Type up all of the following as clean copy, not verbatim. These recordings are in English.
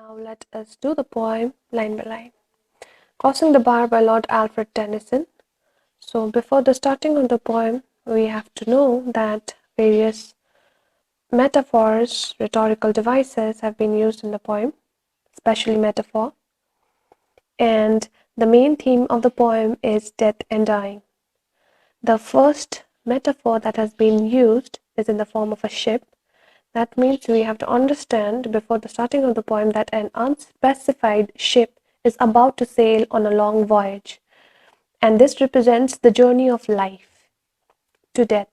Now let us do the poem line by line. Crossing the Bar by Lord Alfred Tennyson. So before the starting of the poem, we have to know that various metaphors, rhetorical devices have been used in the poem, especially metaphor. And the main theme of the poem is death and dying. The first metaphor that has been used is in the form of a ship. That means we have to understand before the starting of the poem that an unspecified ship is about to sail on a long voyage. And this represents the journey of life to death.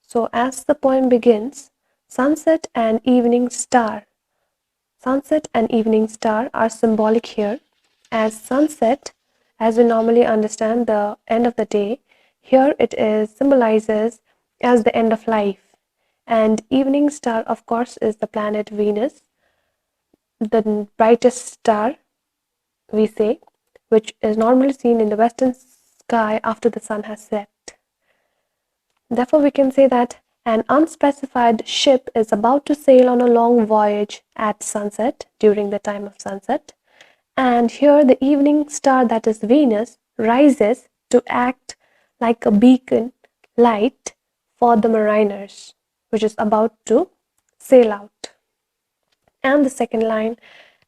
So as the poem begins, sunset and evening star. Sunset and evening star are symbolic here. As sunset, as we normally understand the end of the day, here it is symbolizes as the end of life. And evening star, of course, is the planet Venus, the brightest star, we say, which is normally seen in the western sky after the sun has set. Therefore, we can say that an unspecified ship is about to sail on a long voyage at sunset, during the time of sunset. And here the evening star, that is Venus, rises to act like a beacon light for the mariners, which is about to sail out. And the second line,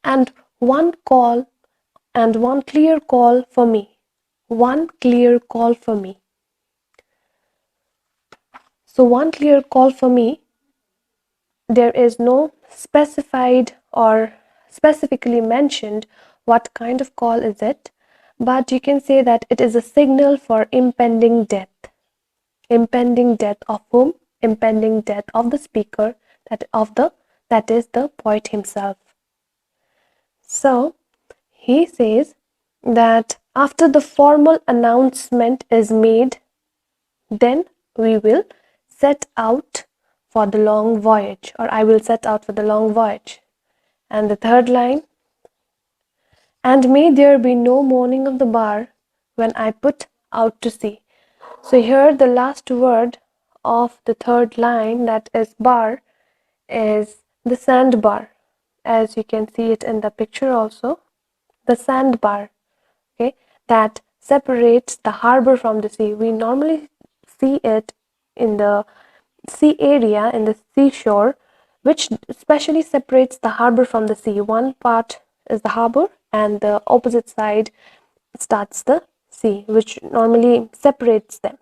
and one clear call for me. One clear call for me. So one clear call for me, there is no specified or specifically mentioned what kind of call is it, but you can say that it is a signal for impending death. Impending death of whom? Impending death of the speaker, that is the poet himself. So he says that after the formal announcement is made, then we will set out for the long voyage, or I will set out for the long voyage. And the third line, and may there be no mourning of the bar when I put out to sea. So here the last word of the third line, that is bar, is the sandbar, as you can see it in the picture also, the sandbar, okay, that separates the harbor from the sea. We normally see it in the sea area, in the seashore, which especially separates the harbor from the sea. One part is the harbor and the opposite side starts the sea, which normally separates them.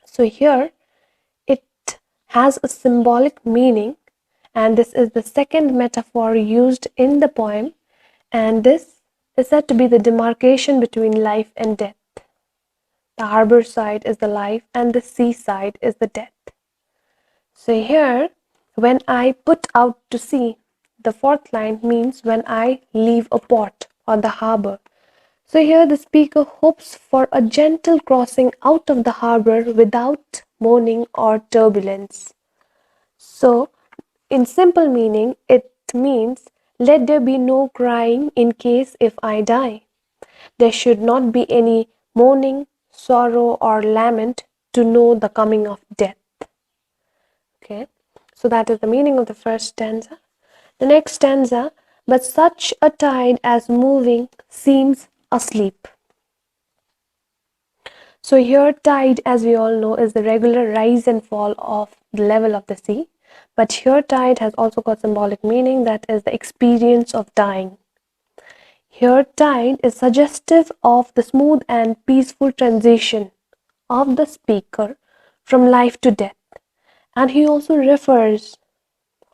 So here it has a symbolic meaning, and this is the second metaphor used in the poem, and this is said to be the demarcation between life and death. The harbor side is the life and the sea side is the death. So here, when I put out to sea, the fourth line means when I leave a port or the harbor. So here the speaker hopes for a gentle crossing out of the harbor without mourning or turbulence. So in simple meaning, it means let there be no crying in case if I die. There should not be any mourning, sorrow or lament to know the coming of death. Okay, so that is the meaning of the first stanza. The next stanza, but such a tide as moving seems asleep. So here tide, as we all know, is the regular rise and fall of the level of the sea. But here tide has also got symbolic meaning, that is the experience of dying. Here tide is suggestive of the smooth and peaceful transition of the speaker from life to death. And he also refers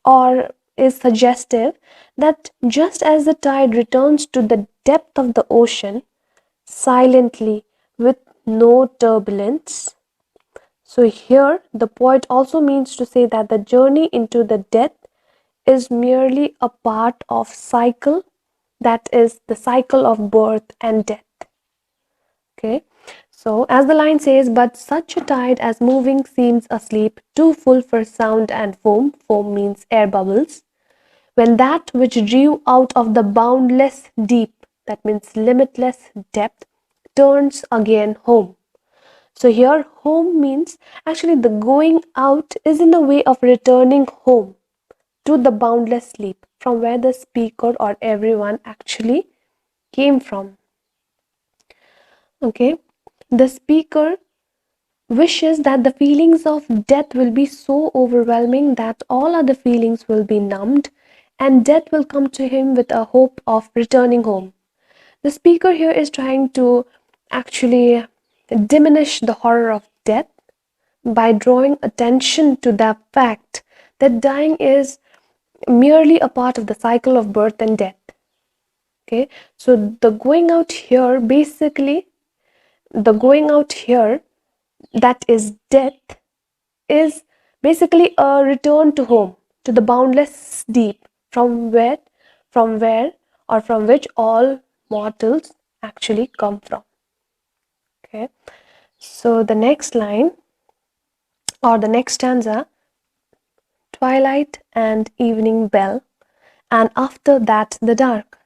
or is suggestive that just as the tide returns to the depth of the ocean silently with no turbulence, so here the poet also means to say that the journey into the death is merely a part of cycle, that is the cycle of birth and death. Okay, so as the line says, but such a tide as moving seems asleep, too full for sound and foam. Foam means air bubbles. When that which drew out of the boundless deep, that means limitless depth, turns again home. So here home means actually the going out is in the way of returning home to the boundless sleep, from where the speaker or everyone actually came from. Okay, the speaker wishes that the feelings of death will be so overwhelming that all other feelings will be numbed and death will come to him with a hope of returning home. The speaker here is trying to actually diminish the horror of death by drawing attention to the fact that dying is merely a part of the cycle of birth and death. Okay, so the going out here, basically, the going out here, that is death, is basically a return to home, to the boundless deep, from where, or from which all mortals actually come from. Okay, so the next line, or the next stanza: twilight and evening bell, and after that the dark.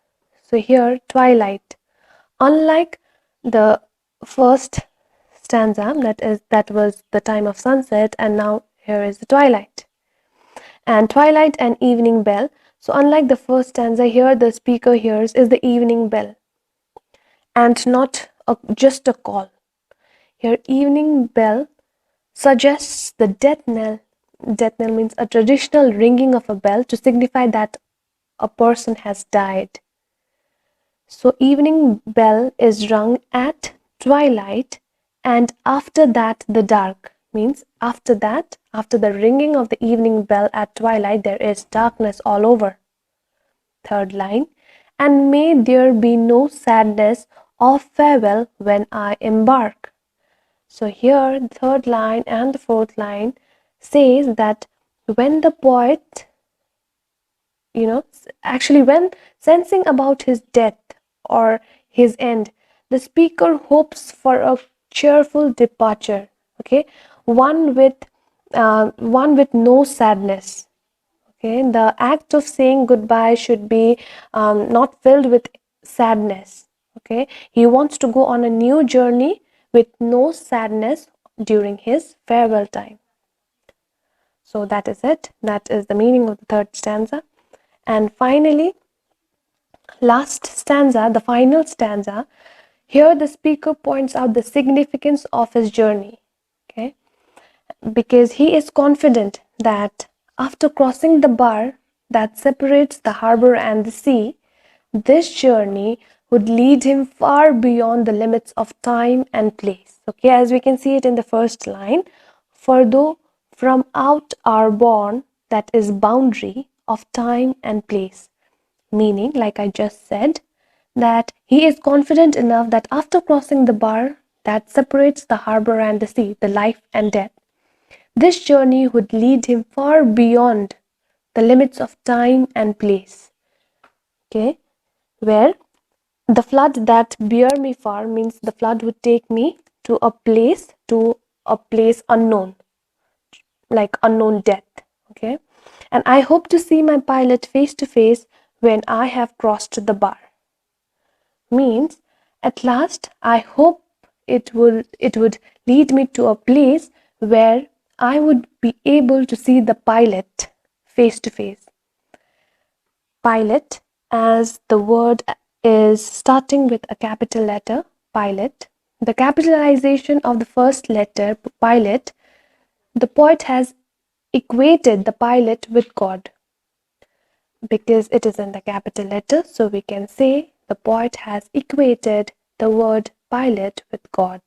So here, twilight, unlike the first stanza, that was the time of sunset, and now here is the twilight. And twilight and evening bell. So unlike the first stanza, here the speaker hears is the evening bell and not just a call. Here, evening bell suggests the death knell. Death knell means a traditional ringing of a bell to signify that a person has died. So evening bell is rung at twilight, and after that the dark, means after that, after the ringing of the evening bell at twilight, there is darkness all over. Third line: and may there be no sadness or farewell when I embark. So here, the third line and the fourth line says that when the poet, actually when sensing about his death or his end, the speaker hopes for a cheerful departure. Okay, one with no sadness. Okay, the act of saying goodbye should be not filled with sadness. Okay, he wants to go on a new journey with no sadness during his farewell time. So that is it. That is the meaning of the third stanza. And finally, last stanza, the final stanza, here the speaker points out the significance of his journey. Okay, because he is confident that after crossing the bar that separates the harbor and the sea, this journey would lead him far beyond the limits of time and place. Okay, as we can see it in the first line, for though from out are born, that is boundary of time and place. Meaning, like I just said, that he is confident enough that after crossing the bar that separates the harbor and the sea, the life and death, this journey would lead him far beyond the limits of time and place. Okay, where the flood that bear me far means the flood would take me to a place unknown, like unknown death. Okay, and I hope to see my pilot face to face when I have crossed the bar. Means at last I hope it would lead me to a place where I would be able to see the pilot face to face. Pilot, as the word is starting with a capital letter, pilot. The capitalization of the first letter, pilot, the poet has equated the pilot with God. Because it is in the capital letter, so we can say the poet has equated the word pilot with God.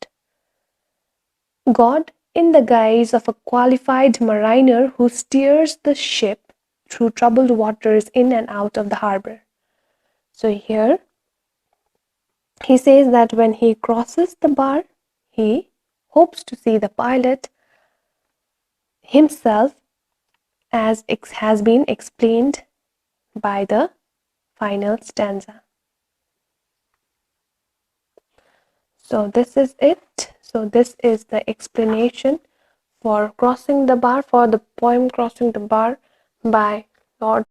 God in the guise of a qualified mariner who steers the ship through troubled waters in and out of the harbor. So here he says that when he crosses the bar, he hopes to see the pilot himself, as has been explained by the final stanza. So this is it. So this is the explanation for crossing the bar, for the poem Crossing the Bar by Lord